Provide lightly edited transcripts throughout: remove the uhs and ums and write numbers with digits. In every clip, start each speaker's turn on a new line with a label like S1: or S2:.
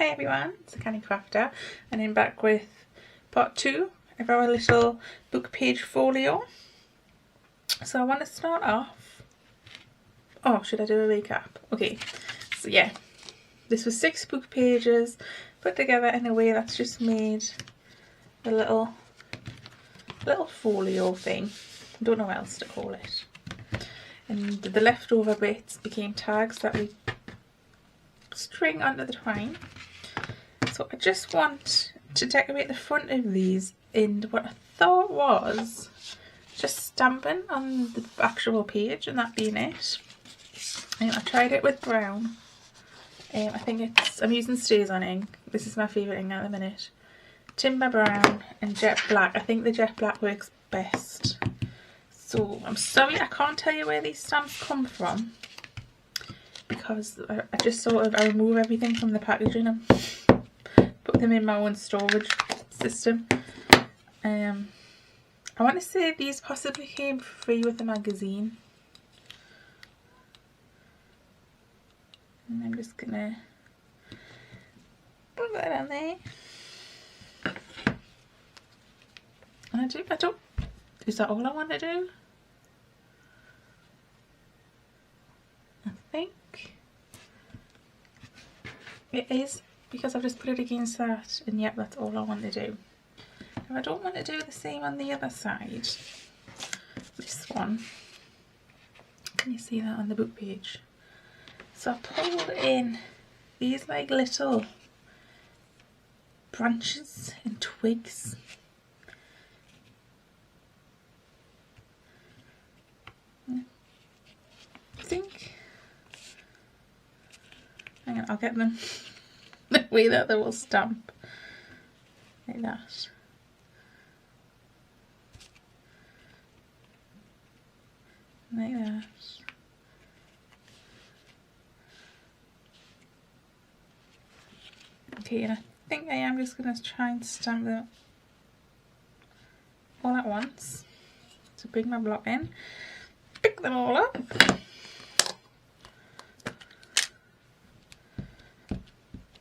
S1: Hey everyone, it's the Canny Crafter, and I'm back with part 2 of our little book page folio. So I want to start off, should I do a recap? Okay, so yeah, this was 6 book pages put together in a way that's just made a little folio thing. I don't know what else to call it. And the leftover bits became tags that we string onto the twine. So I just want to decorate the front of these in what I thought was just stamping on the actual page and that being it. I tried it with brown. I think I'm using StazOn ink. This is my favourite ink at the minute. Timber brown and jet black. I think the jet black works best. So I'm sorry I can't tell you where these stamps come from, because I just I remove everything from the packaging and put them in my own storage system. I want to say these possibly came free with the magazine. And I'm just gonna put that on there. And I don't, is that all I want to do? I think it is, because I've just put it against that, and yep, that's all I want to do. Now I don't want to do the same on the other side. This one, can you see that on the book page? So I pulled in these like little branches and twigs. I think, hang on, I'll get them the way that they will stamp, like that. Like that. Okay, and I think I am just going to try and stamp them all at once. So bring my block in, pick them all up.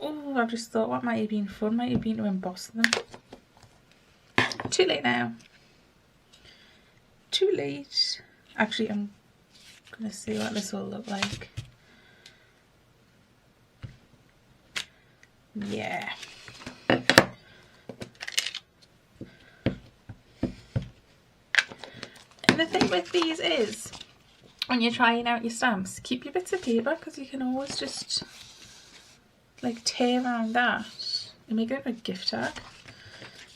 S1: Oh, I've just thought what might have been fun, might have been to emboss them. Too late now. Too late. Actually, I'm going to see what this will look like. Yeah. And the thing with these is, when you're trying out your stamps, keep your bits of paper, because you can always just like tear around that and make it a gift tag.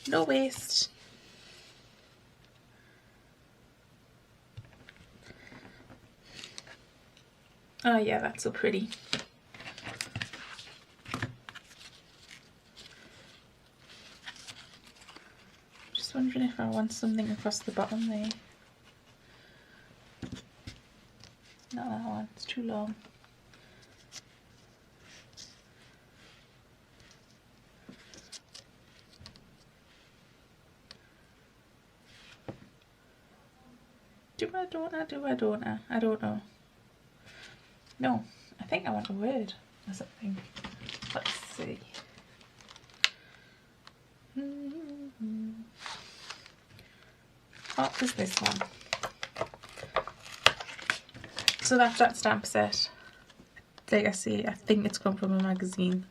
S1: No waste. Oh yeah, that's so pretty. Just wondering if I want something across the bottom there. Not that one, it's too long. Do I, don't I, do I, don't I? I don't know. No, I think I want a word or something. Let's see. What is this one? So that's that stamp set. Like I say, I think it's come from a magazine.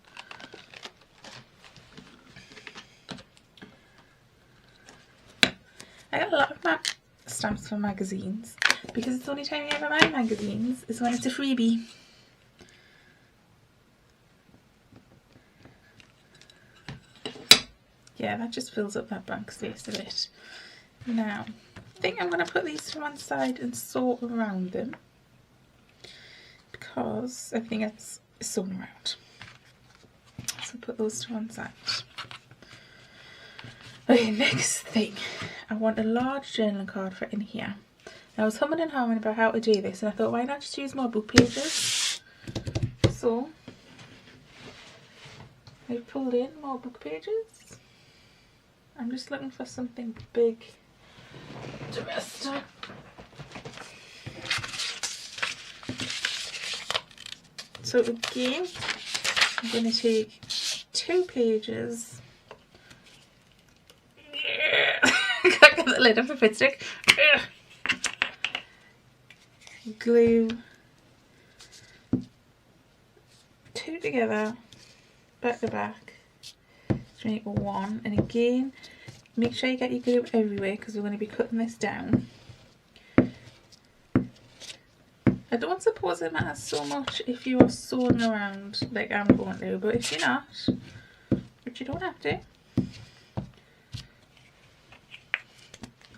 S1: I got a lot of my stamps from magazines, because it's the only time you ever buy magazines is when it's a freebie. Yeah, that just fills up that blank space a bit. Now, I think I'm going to put these to one side and sew around them, because everything else is sewn around. So put those to one side. Okay, next thing. I want a large journaling card for in here. Now, I was humming and hawing about how to do this, and I thought, why not just use more book pages? So I pulled in more book pages. I'm just looking for something big to rest on. So again, I'm going to take 2 pages. Can't get the lid off the fit stick. Glue 2 together, back to back, to make 1. And again, make sure you get your glue everywhere because we're going to be cutting this down. I don't suppose it matters so much if you are sewing around like I'm going to, but if you're not, which you don't have to, make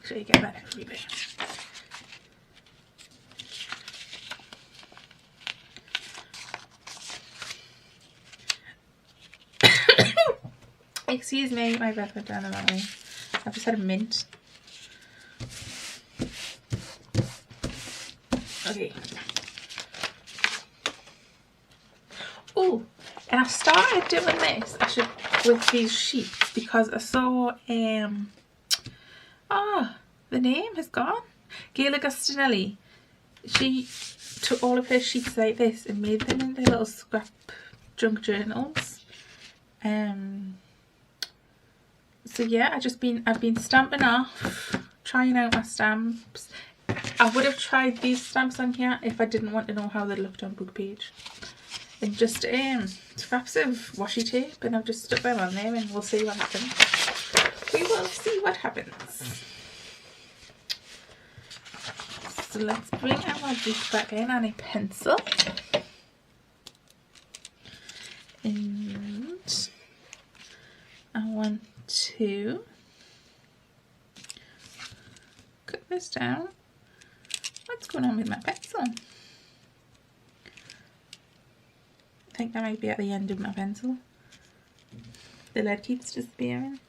S1: sure you get that everywhere. Excuse me, my breath went down the wrong way. I've just had a mint. Okay. Oh, and I started doing this with these sheets because I saw the name has gone. Gail Agostinelli. She took all of her sheets like this and made them into little scrap junk journals. So yeah, I've been stamping off, trying out my stamps. I would have tried these stamps on here if I didn't want to know how they looked on book page. And just scraps of washi tape, and I've just stuck them on there, and we'll see what happens. We will see what happens. So let's bring our book back in and a pencil. And I want to cut this down. What's going on with my pencil? I think that might be at the end of my pencil. The lead keeps disappearing.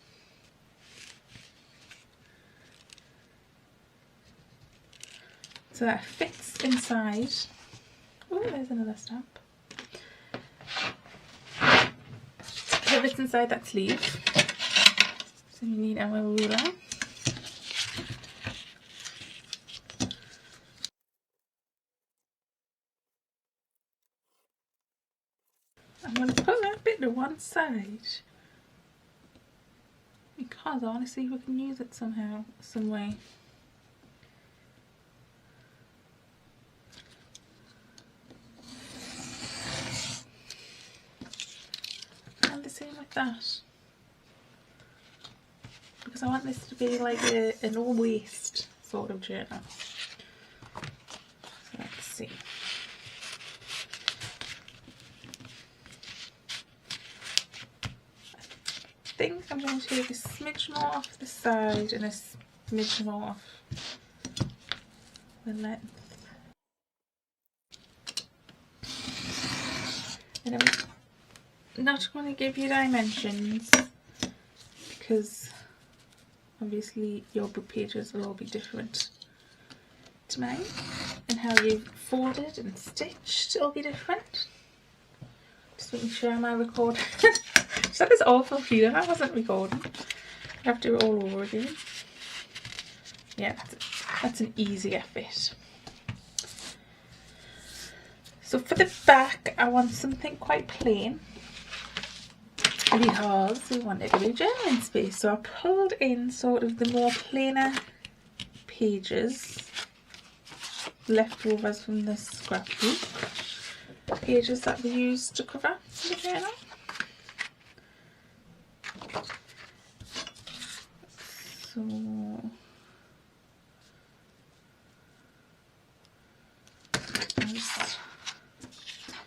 S1: So that fits inside. Oh, there's another stamp. It fits inside that sleeve. So you need our ruler. I'm going to put that bit to one side because I want to see if we can use it somehow, some way. And the same with that, because I want this to be like a no waste sort of journal. So let's see. I think I'm going to take a smidge more off the side and a smidge more off the length. And I'm not going to give you dimensions because obviously your book pages will all be different to mine, and how you've folded and stitched will be different. Just making sure I'm recording. Just had this awful feeling I wasn't recording. I have to do it all over again. Yeah, that's an easier fit. So for the back, I want something quite plain because we want it to be journaling space. So I pulled in sort of the more plainer pages, leftovers from the scrapbook, pages that we used to cover the journal. So I'll just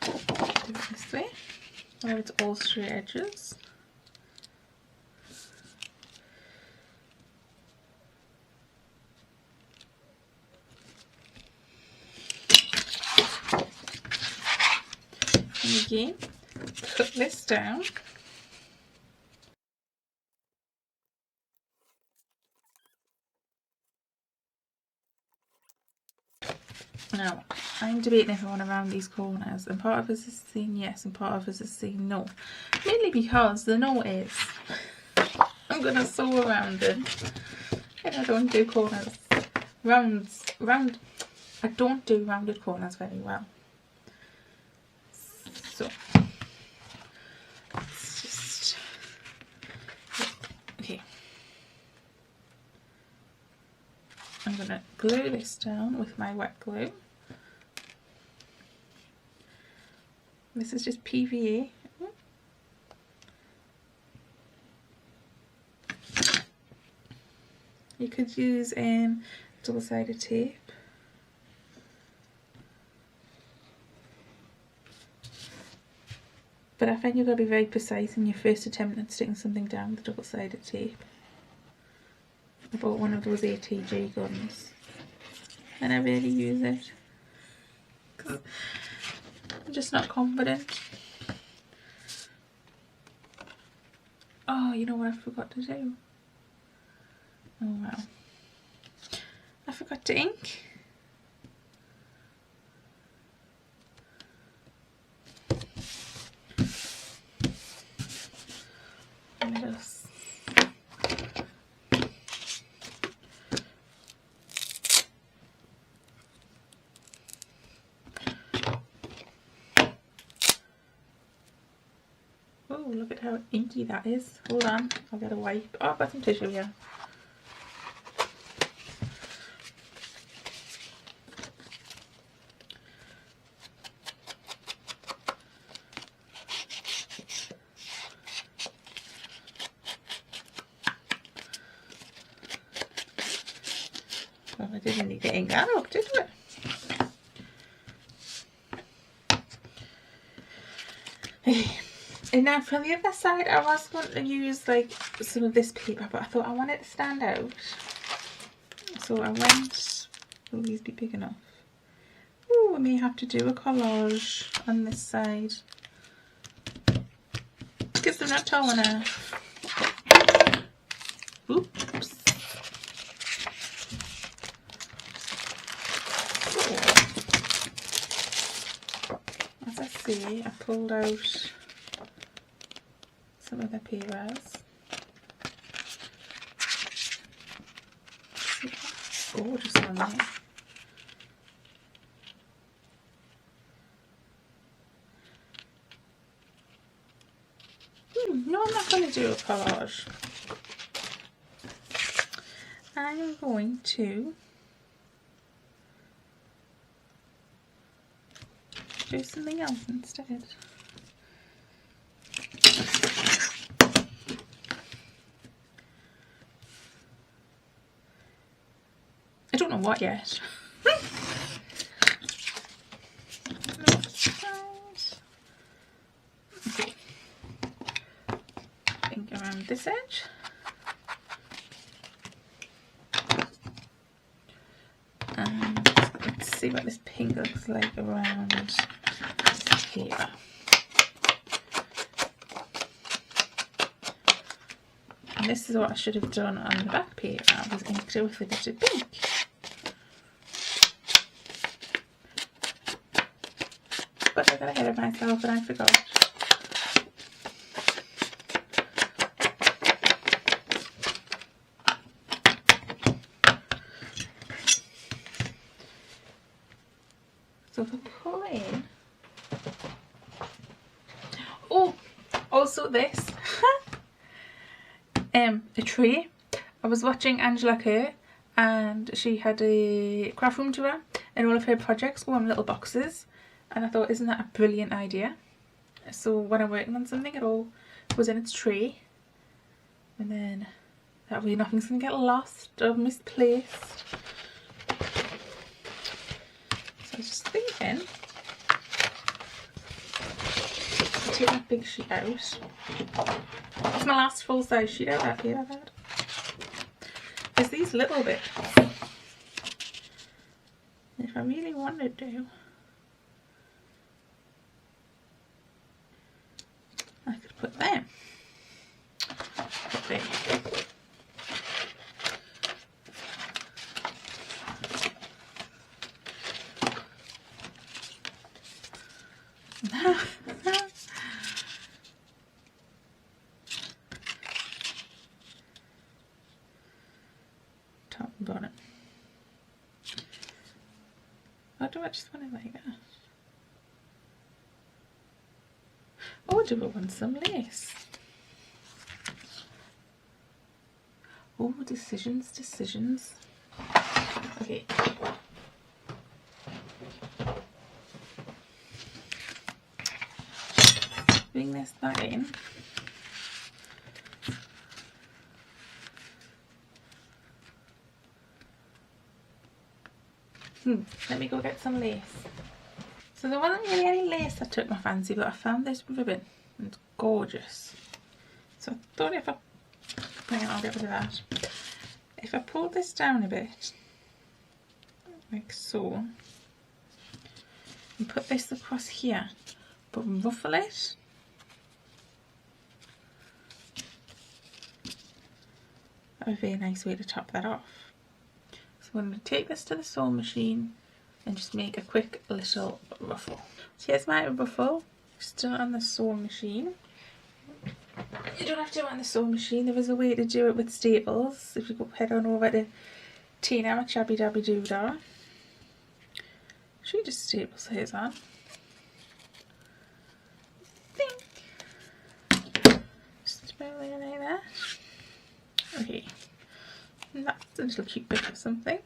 S1: do it this way, where it's all straight edges. And again, cut this down. Now, I'm debating if I want to round these corners, and part of us is saying yes and part of us is saying no. Mainly because the no is I'm going to sew around it, and I don't do corners. I don't do rounded corners very well. So, let's just I'm going to glue this down with my wet glue. This is just PVA. You could use double-sided tape. But I think you've got to be very precise in your first attempt at sticking something down with double-sided tape. I bought one of those ATG guns and I really use it because I'm just not confident. Oh, you know what I forgot to do? Oh well. I forgot to ink. Just oh, look at how inky that is. Hold on, I'll get a wipe. Oh, I've got some tissue here. Well, I didn't need to ink that up, did we? And now for the other side, I was going to use like some of this paper, but I thought I wanted it to stand out. So I went, will these be big enough? Ooh, I may have to do a collage on this side because they're not tall enough. Oops. As I see, I pulled out some of the papers. Gorgeous one there. No, I'm not going to do a collage. I'm going to do something else instead. I don't know what yet. Okay. I think around this edge. And let's see what this pink looks like around here. And this is what I should have done on the back paper. I was inked it with a bit of pink. But I got ahead of myself and I forgot. So if I pull in, oh, also this, a tray. I was watching Angela Kerr and she had a craft room tour and all of her projects go in little boxes, and I thought, isn't that a brilliant idea? So when I'm working on something, it all goes in its tray, and then that way nothing's going to get lost or misplaced. So I was just thinking, I'll take that big sheet out. It's my last full size sheet out that here I've had. There's these little bits. If I really wanted to, I could put them up there. Top and bottom. Or do I just want it like that? Or do I want some lace? Oh, decisions, decisions. Okay. Bring this back in. Let me go get some lace. So there wasn't really any lace that took my fancy, but I found this ribbon and it's gorgeous. So I thought if I, hang on, I'll get rid of that. If I pull this down a bit, like so, and put this across here, but ruffle it, that would be a nice way to top that off. So I'm going to take this to the sewing machine and just make a quick little ruffle. So here's my ruffle, just done it on the sewing machine. You don't have to do it on the sewing machine, there is a way to do it with staples. If you go head on over to Tina at Shabby Dabby Doodah, she just staples hers on. Just about like that. Okay, and that's a little cute bit of something.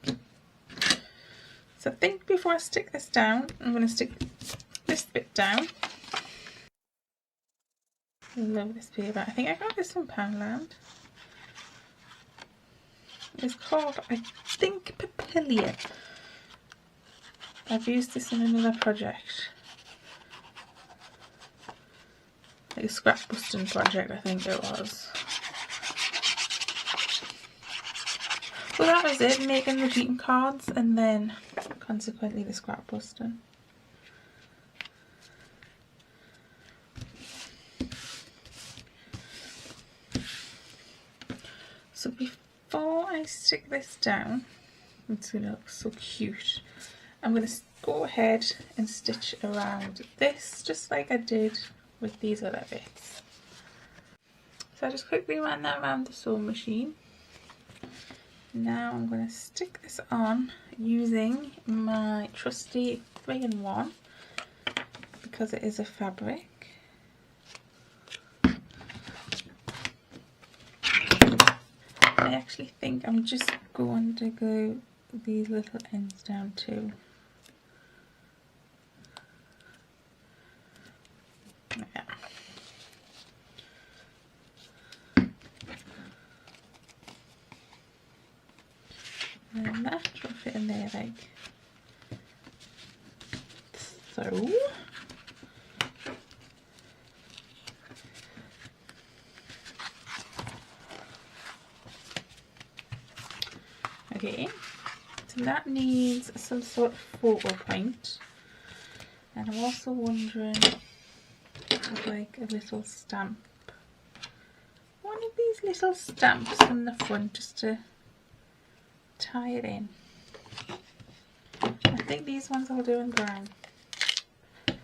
S1: So I think before I stick this down, I'm going to stick this bit down. I love this paper. I think I got this from Poundland. It's called, I think, Papillion. I've used this in another project. Like a scrap busting project, I think it was. Well, that was it, making the greeting cards and then consequently the scrap busting. So before I stick this down, it's going to look so cute, I'm going to go ahead and stitch around this just like I did with these other bits. So I just quickly ran that around the sewing machine. Now I'm going to stick this on using my trusty 3-in-1 because it is a fabric. I actually think I'm just going to glue these little ends down too. Yeah. And that will fit in there like so. Okay, so that needs some sort of photo point, and I'm also wondering of like a little stamp. One of these little stamps from the front just to tie it in. I think these ones I'll do in brown. I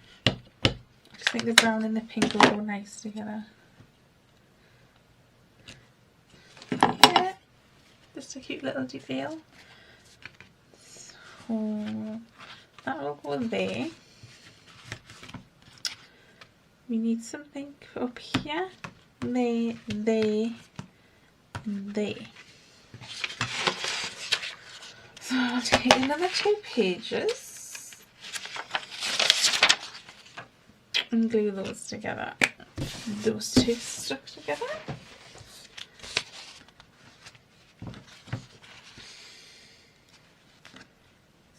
S1: just think the brown and the pink will go nice together. Yeah, just a cute little detail. So that will go there. We need something up here, there, and there. So I'll take another 2 pages and glue those together. Those 2 stuck together.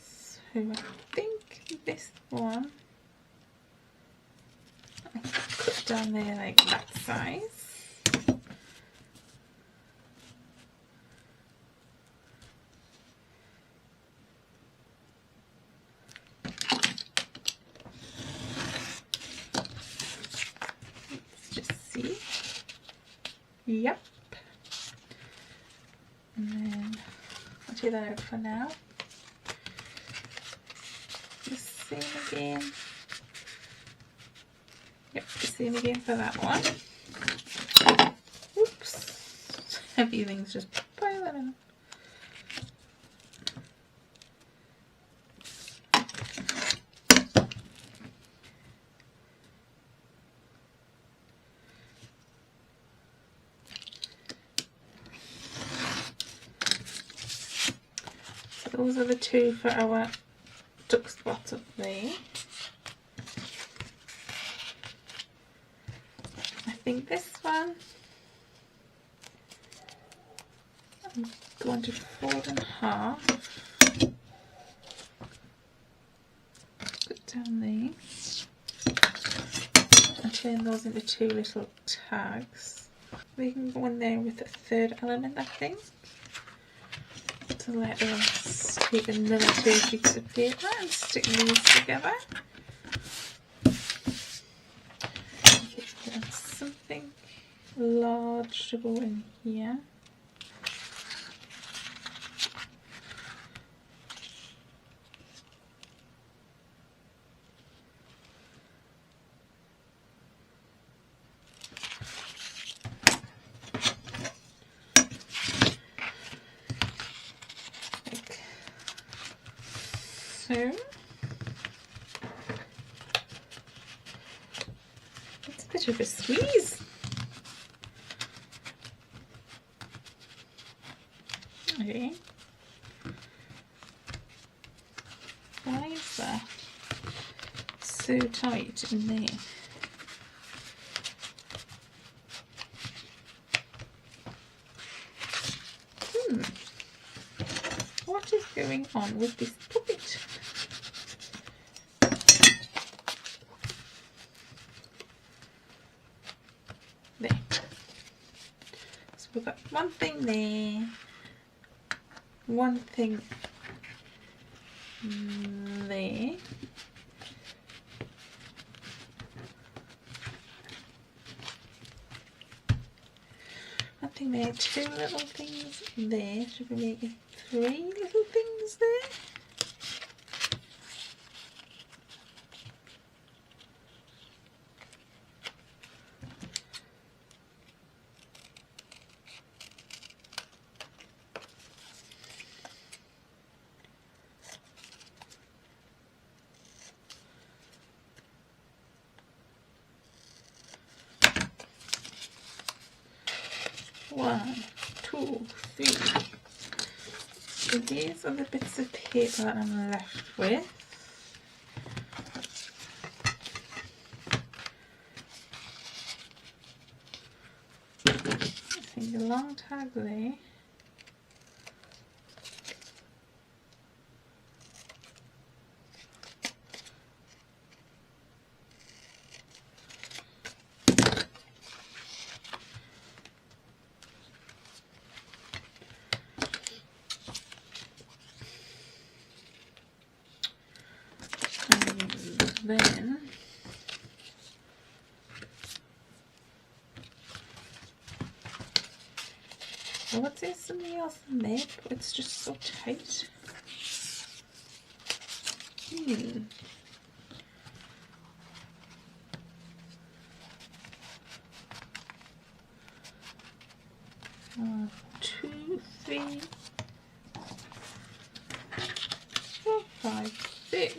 S1: So I think this one I can cut down there like that size. Yep. And then I'll take that out for now. The same again. Yep, the same again for that one. Oops. Everything's just piling in. those are the two for our duck spots up there. I think this one I'm going to fold in half, put down there, and turn those into two little tags. We can go in there with a third element, I think. So let us take another 2 sheets of paper and stick these together. Put something large to go in here. So it's a bit of a squeeze. Okay. Why is that so tight in there? What is going on with this puppet? There. So we've got one thing there, one thing there. One thing there, two little things there. Should we make it 3 little things there? One, two, three. So these are the bits of paper that I'm left with. I think a long tag there. Then I would say something else in there, but it's just so tight. One, 2, 3, 4, 5, 6.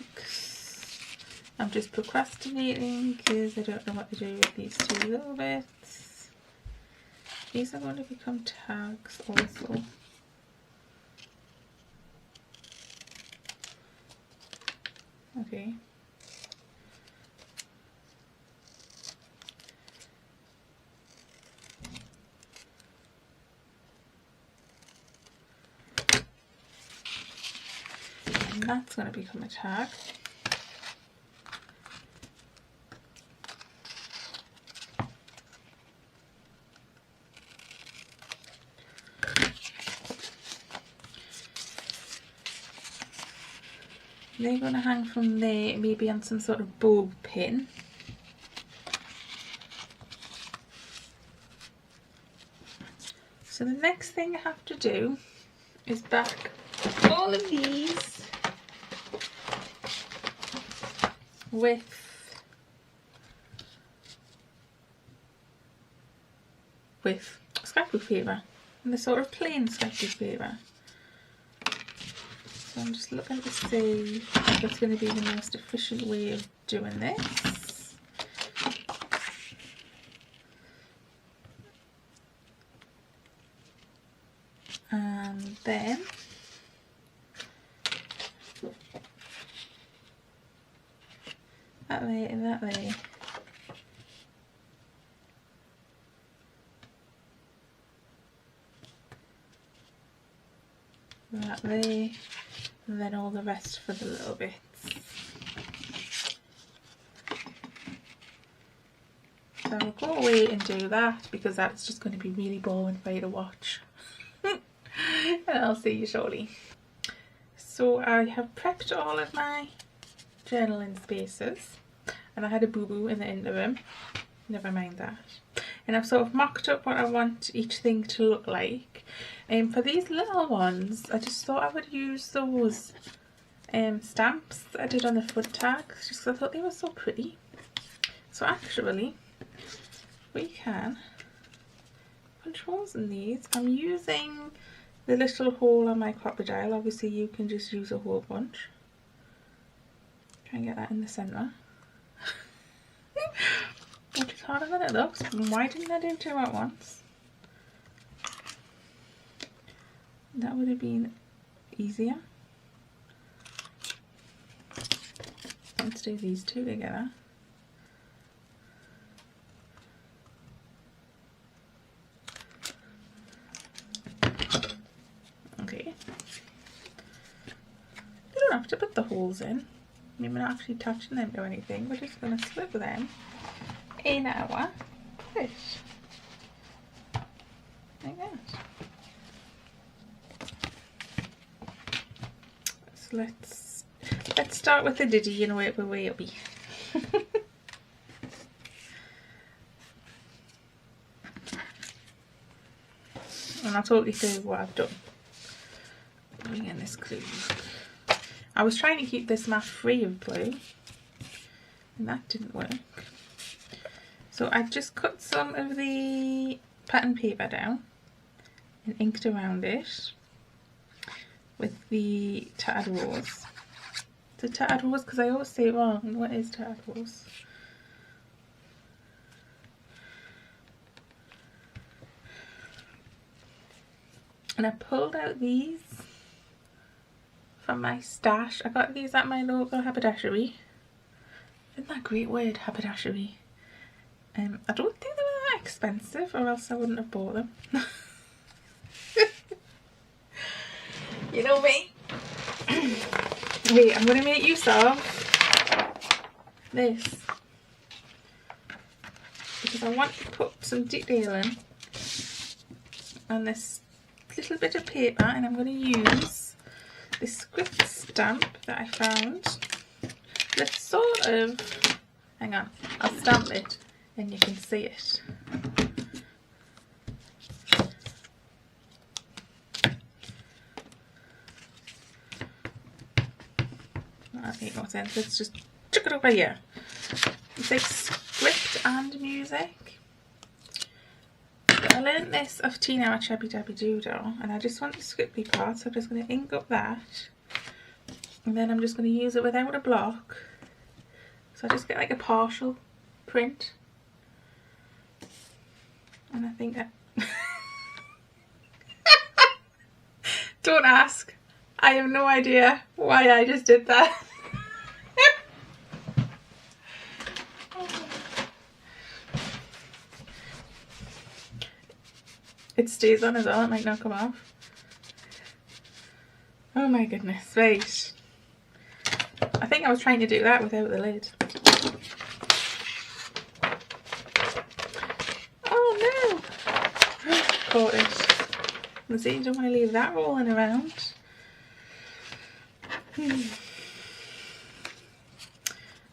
S1: I'm just procrastinating because I don't know what to do with these 2 little bits. These are going to become tags also. Okay. And that's going to become a tag. They're going to hang from there, maybe on some sort of bow pin. So the next thing I have to do is back all of these with scrapbook paper, and the sort of plain scrapbook paper. So I'm just looking to see if it's going to be the most efficient way of doing this. And then that there, and that there. That there, and then all the rest for the little bits. So I'll go away and do that because that's just going to be really boring for you to watch. And I'll see you shortly. So I have prepped all of my journaling spaces, and I had a boo-boo in the interim. Never mind that. And I've sort of mocked up what I want each thing to look like. For these little ones, I just thought I would use those stamps that I did on the front tags, just because I thought they were so pretty. So actually, we can punch holes in these. I'm using the little hole on my crocodile. Obviously you can just use a hole punch. Try and get that in the centre. Which is harder than it looks. Why didn't I do two at once? That would have been easier. Let's do these two together. Okay. You don't have to put the holes in. I mean, we're not actually touching them or anything. We're just going to slip them in our fish. Like that. So let's start with the diddy and work our way up. And I'll talk you through what I've done. Bring in this glue. I was trying to keep this mat free of glue, and that didn't work. So I just cut some of the pattern paper down and inked around it with the tattered rose. Is it tattered rose? Because I always say it wrong. What is tattered rose? And I pulled out these from my stash. I got these at my local haberdashery. Isn't that a great word, haberdashery? I don't think they were that expensive, or else I wouldn't have bought them. You know me. Wait, I'm going to make use of this, because I want to put some detailing on this little bit of paper, and I'm going to use this script stamp that I found. Let's sort of, hang on, I'll stamp it and you can see it. That makes no sense. Let's just chuck it over here. It says script and music. I learned this off Tina at Shabby Dabby Doodle, and I just want the scripty part, so I'm just going to ink up that, and then I'm just going to use it without a block, so I just get like a partial print. And I think that don't ask, I have no idea why I just did that. It stays on as well, it might not come off. Oh my goodness, right. I think I was trying to do that without the lid. Oh no! Caught it. And see, you don't want to leave that rolling around.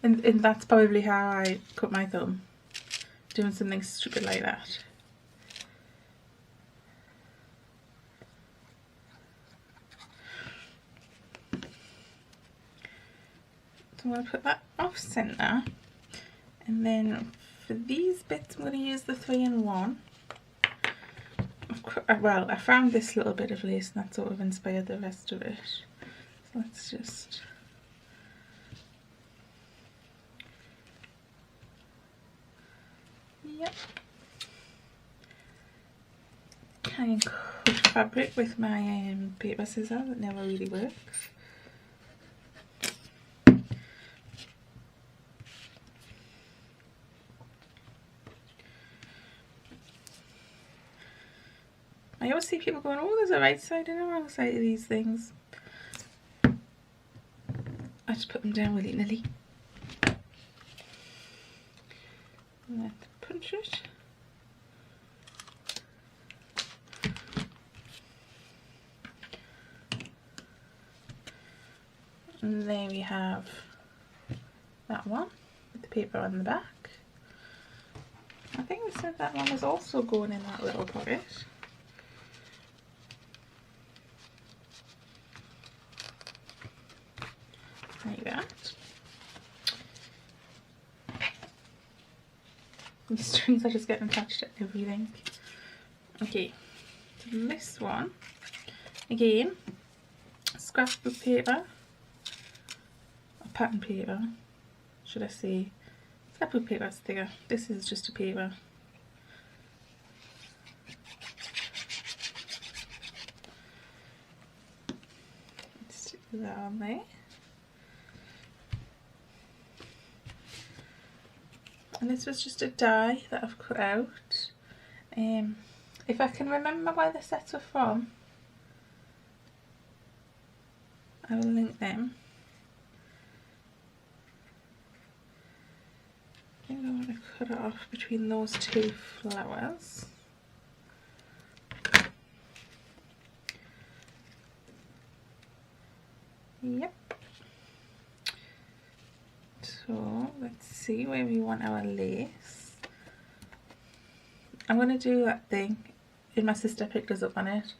S1: And that's probably how I cut my thumb. Doing something stupid like that. So I'm going to put that off centre, and then for these bits I'm going to use the 3-in-1. Well, I found this little bit of lace and that sort of inspired the rest of it. So let's just... Yep. Try and cut fabric with my paper scissors, that never really works. I always see people going, oh, there's a right side and a wrong side of these things. I just put them down willy-nilly. And then punch it. And there we have that one with the paper on the back. I think they said that one was also going in that little pocket. Like that. These strings are just getting attached to everything. Okay, so this one, again, scrapbook paper, or pattern paper, should I say. Scrapbook paper is thicker. This is just a paper. Stick that on there. And this was just a die that I've cut out. If I can remember where the sets were from, I will link them. I think I want to cut it off between those two flowers. Yep. So let's see where we want our lace. I'm going to do that thing, and my sister picked us up on it,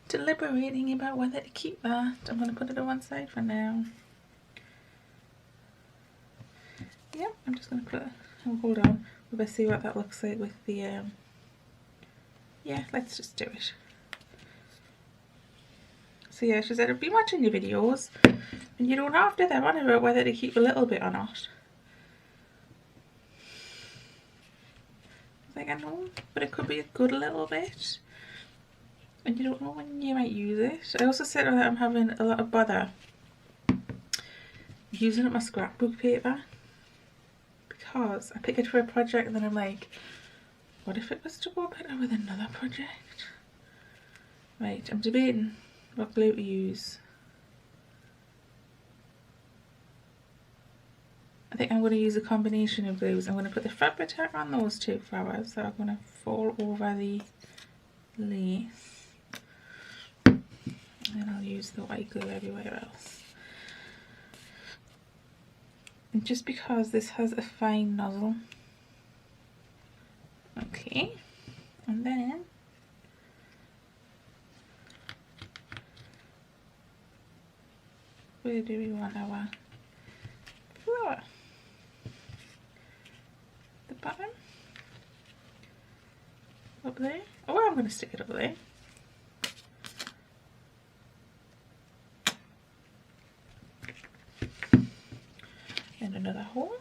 S1: deliberating about whether to keep that. I'm going to put it on one side for now. Yep, I'm just going to put it, hold on, we'll see what that looks like with the, yeah, let's just do it. So yeah, she said, I've been watching your videos, and you don't have to think about whether to keep a little bit or not. I was like, I know, but it could be a good little bit, and you don't know when you might use it. I also said that I'm having a lot of bother using up my scrapbook paper, because I pick it for a project and then I'm like, what if it was to go better with another project? Right, I'm debating what glue to use. I think I'm going to use a combination of glues. I'm going to put the fabric tack on those two flowers that are going to fall over the lace. And I'll use the white glue everywhere else. And just because this has a fine nozzle. Okay. And then where do we want our flower? The bottom? Up there? Oh, I'm going to stick it up there. And another hole.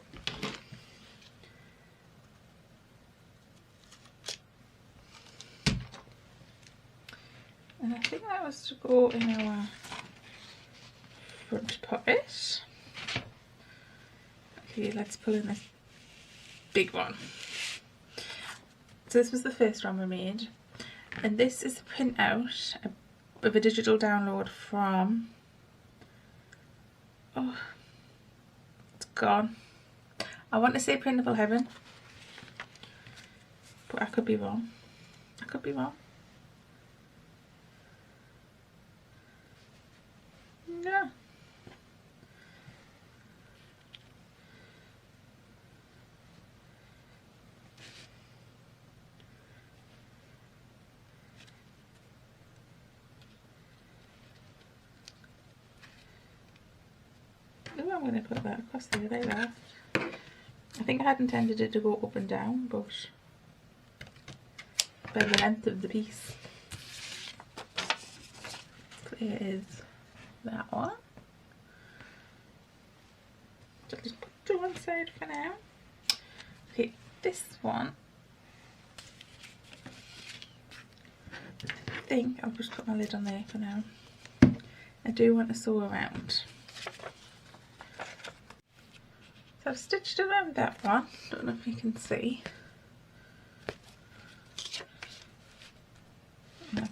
S1: And I think that was to go in our front pocket. Okay, let's pull in this big one. So this was the first one we made, and this is a printout of a digital download from, oh, it's gone. I want to say Printable Heaven, but I could be wrong. I could be wrong. No. Ooh, I'm going to put that across there like that. I think I had intended it to go up and down, but by the length of the piece. So here is that one. So I'll just put it to one side for now. Okay, this one, I think I'll just put my lid on there for now. I do want to sew around. So I've stitched around that one, don't know if you can see. And I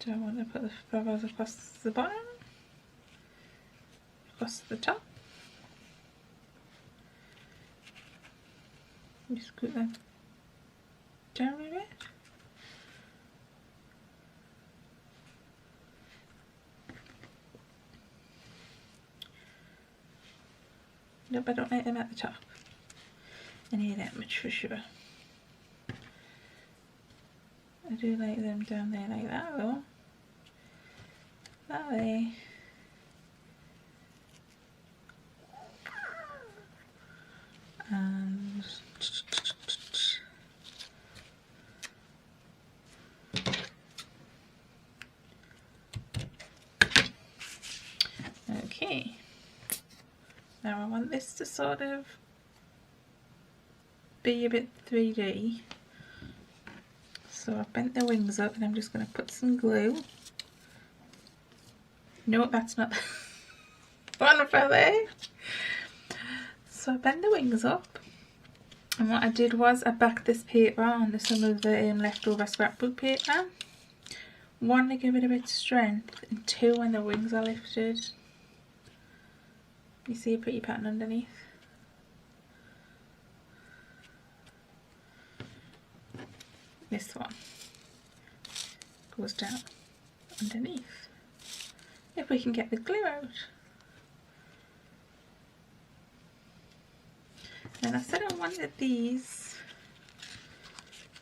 S1: Do I want to put the flowers across the bottom? Across the top? Just scoot them down a bit. Nope, I don't like them at the top. I need that much for sure. I do like them down there like that though. That way. And okay. Now I want this to sort of be a bit 3D. So I've bent the wings up and I'm just going to put some glue. No, that's not one for there. So I bent the wings up, and what I did was I backed this paper onto some of the leftover scrapbook paper. One, to give it a bit of strength, and two, when the wings are lifted. You see a pretty pattern underneath. This one goes down underneath. If we can get the glue out. And I said I wanted these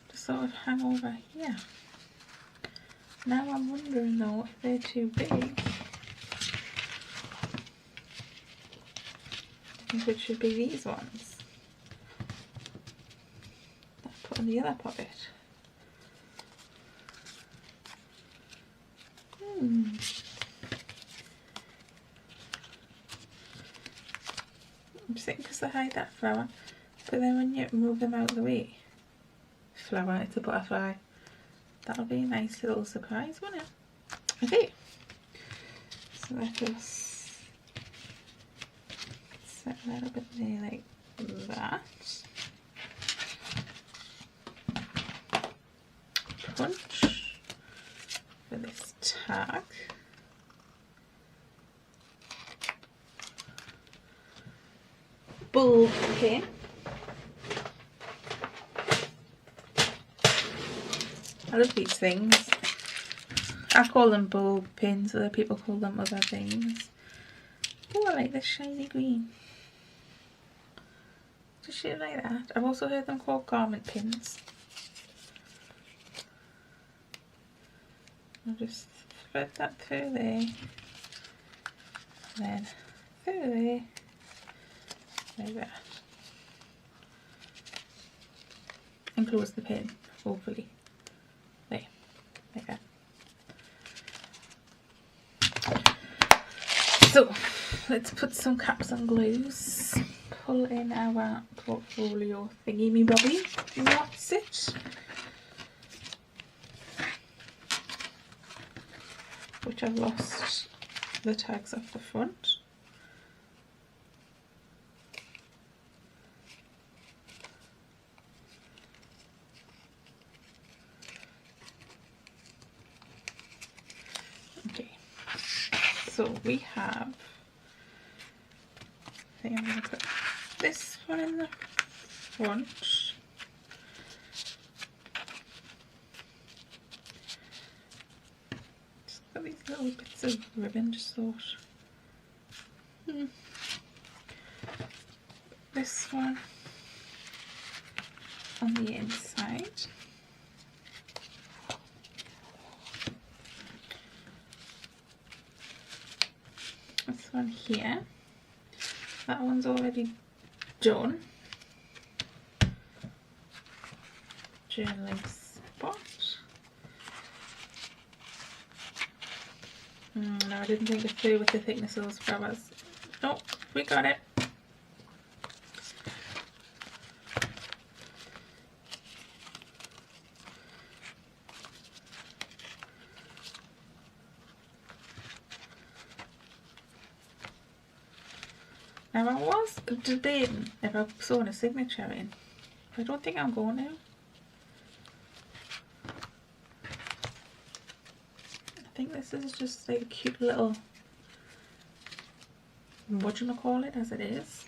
S1: to sort of hang over here. Now I'm wondering though if they're too big. I think it should be these ones. I'll put in the other pocket. I'm just thinking because they hide that flower, but then when you move them out of the way, flower, it's a butterfly, that'll be a nice little surprise, won't it? Okay, so let us set that up in there like that. Punch for this tag. Bulb pin. I love these things. I call them bulb pins, other people call them other things. Oh, I like this shiny green. Just shit like that. I've also heard them called garment pins. I'll just thread that through there, then through there, like that, and close the pin, hopefully, there, like that. So let's put some caps and glues, pull in our portfolio thingy me bobby, what's it? Which I've lost the tags off the front. Okay, so we have, I think I'm going to put this one in the front. These little bits of ribbon, just thought. This one on the inside. This one here. That one's already done. Journaling spot. No, I didn't think it through with the thickness of those flowers. Nope, we got it. Now I was debating if I sewn a signature in, but I don't think I'm going to. think this is just like a cute little, whatchamacallit, as it is.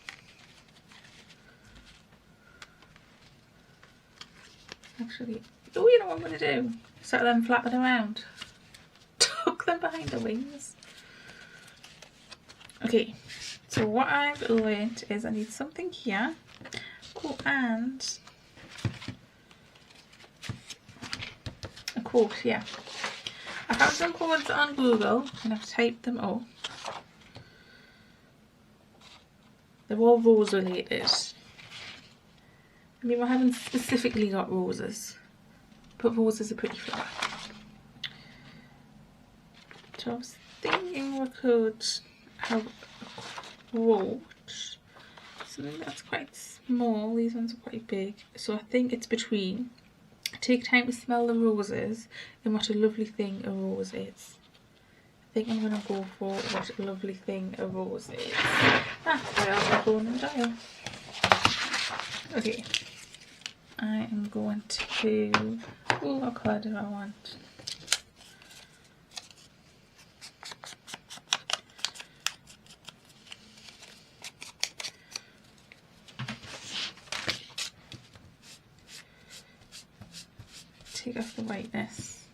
S1: Actually, oh, you know what I'm going to do? Instead of them flapping around, tuck them behind the wings. Okay, so what I've learnt is I need something here. Oh, and a quote, yeah. I found some quotes on Google and I've typed them up. They're all rose related. I mean, I haven't specifically got roses, but roses are pretty flower. So I was thinking we could have a quote, something that's quite small. These ones are quite big, so I think it's between take time to smell the roses and what a lovely thing a rose is. I think I'm going to go for what a lovely thing a rose is. That's where I'll go and dial. Okay, I am going to, oh, what colour do I want? Take off the whiteness.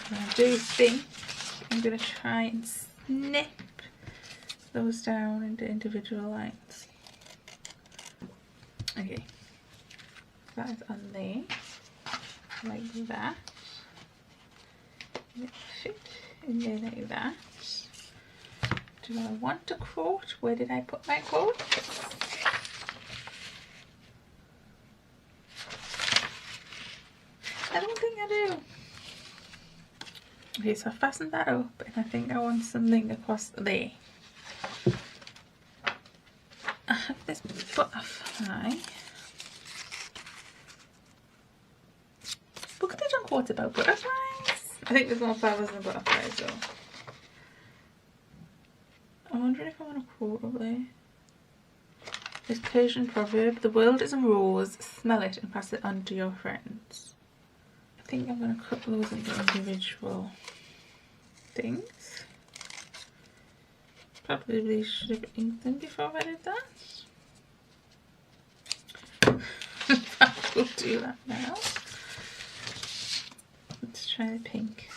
S1: And I do think I'm going to try and snip those down into individual lines. Okay, that is on there, like that. Let it fit in there like that. Do I want a quote? Where did I put my quote? I don't think I do. Okay, so I fastened that up and I think I want something across there. I have this butterfly. Look at the junk quotes about butterflies. I think there's more flowers than butterflies though. I'm wondering if I want a quote up there. This Persian proverb, the world is a rose, smell it and pass it on to your friends. I think I'm going to cut those into individual things. Probably should have inked them before I did that. We'll do that now. Let's try the pink.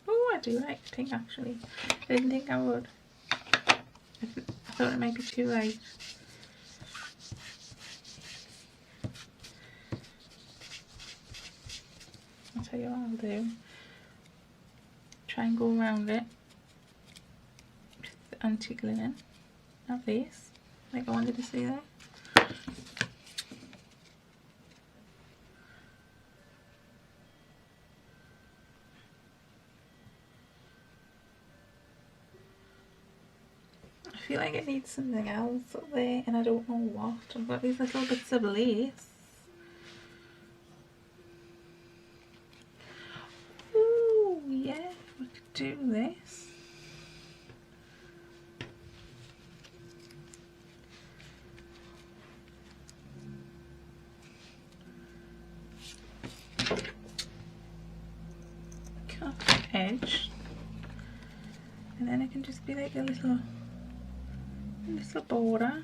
S1: Oh, I do like pink actually. I didn't think I would. I thought it might be too light. I'll tell you what I'll do. Try and go around it with the antique linen. Not this, like I wanted to see there. I feel like it needs something else up there and I don't know what. I've got these little bits of lace. Ooh, yeah, we could do this. Cut the edge. And then it can just be like a little border.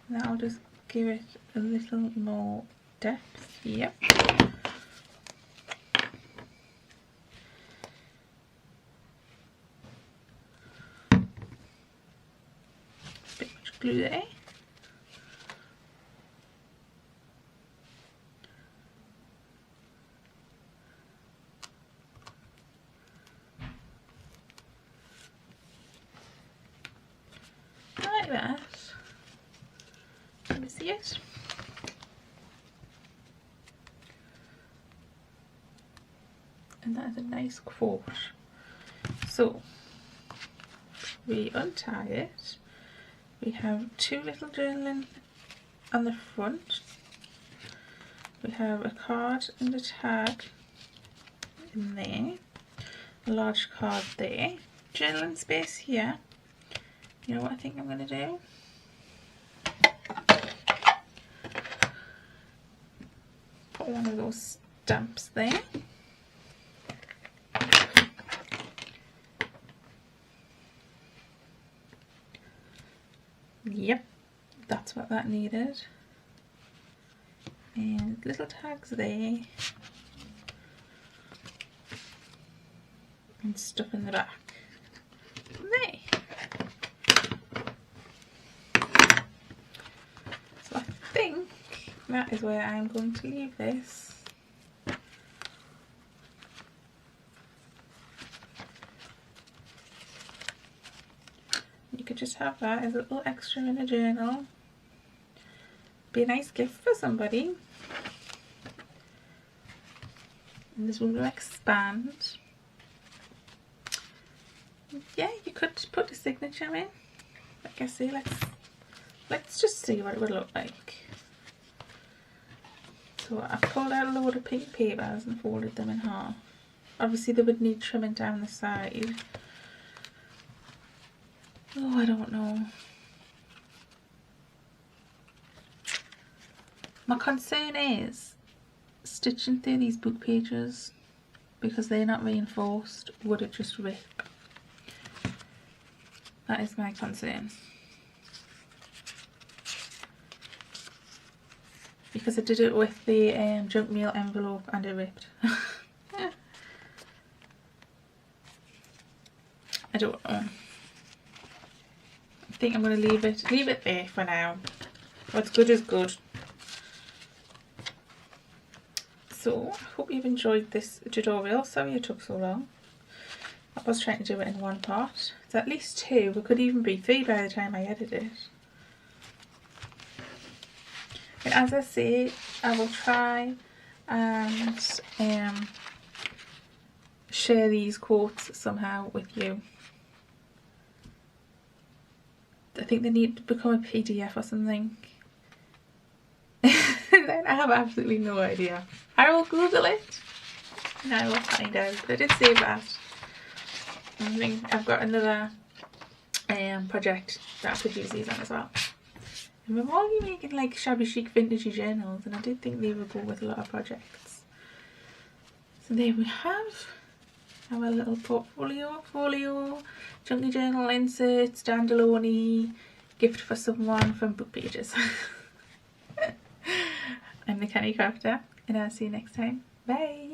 S1: That'll just give it a little more depth. Yep. Bit much glue there. Like that. Let me see it. And that is a nice quote. So we untie it, we have two little journaling on the front, we have a card and a tag in there, a large card there, journaling space here. You know what I think I'm going to do? Put one of those stamps there. Yep, that's what that needed. And little tags there. And stuff in the back. There. So I think that is where I'm going to leave this. You could just have that as a little extra in a journal. Be a nice gift for somebody. And this will expand. Yeah, you could put the signature in. Like I say, let's just see what it would look like. So I've pulled out a load of pink papers and folded them in half. Obviously they would need trimming down the side. Oh, I don't know. My concern is stitching through these book pages because they're not reinforced. Would it just rip? That is my concern. Because I did it with the junk mail envelope and it ripped. I don't know. I think I'm going to leave it there for now. What's good is good. So I hope you've enjoyed this tutorial. Sorry it took so long. I was trying to do it in one part. It's at least 2. It could even be 3 by the time I edit it. And as I say, I will try and share these quotes somehow with you. I think they need to become a PDF or something. Then I have absolutely no idea. I will Google it and I will find out. But I did say that. I think I've got another project that I could use these on as well. And we're already making like shabby chic vintagey journals, and I did think they would go with a lot of projects. So there we have our little portfolio, folio, chunky journal insert, standalone, gift for someone from Book Pages. I'm the Canny Crafter, and I'll see you next time. Bye!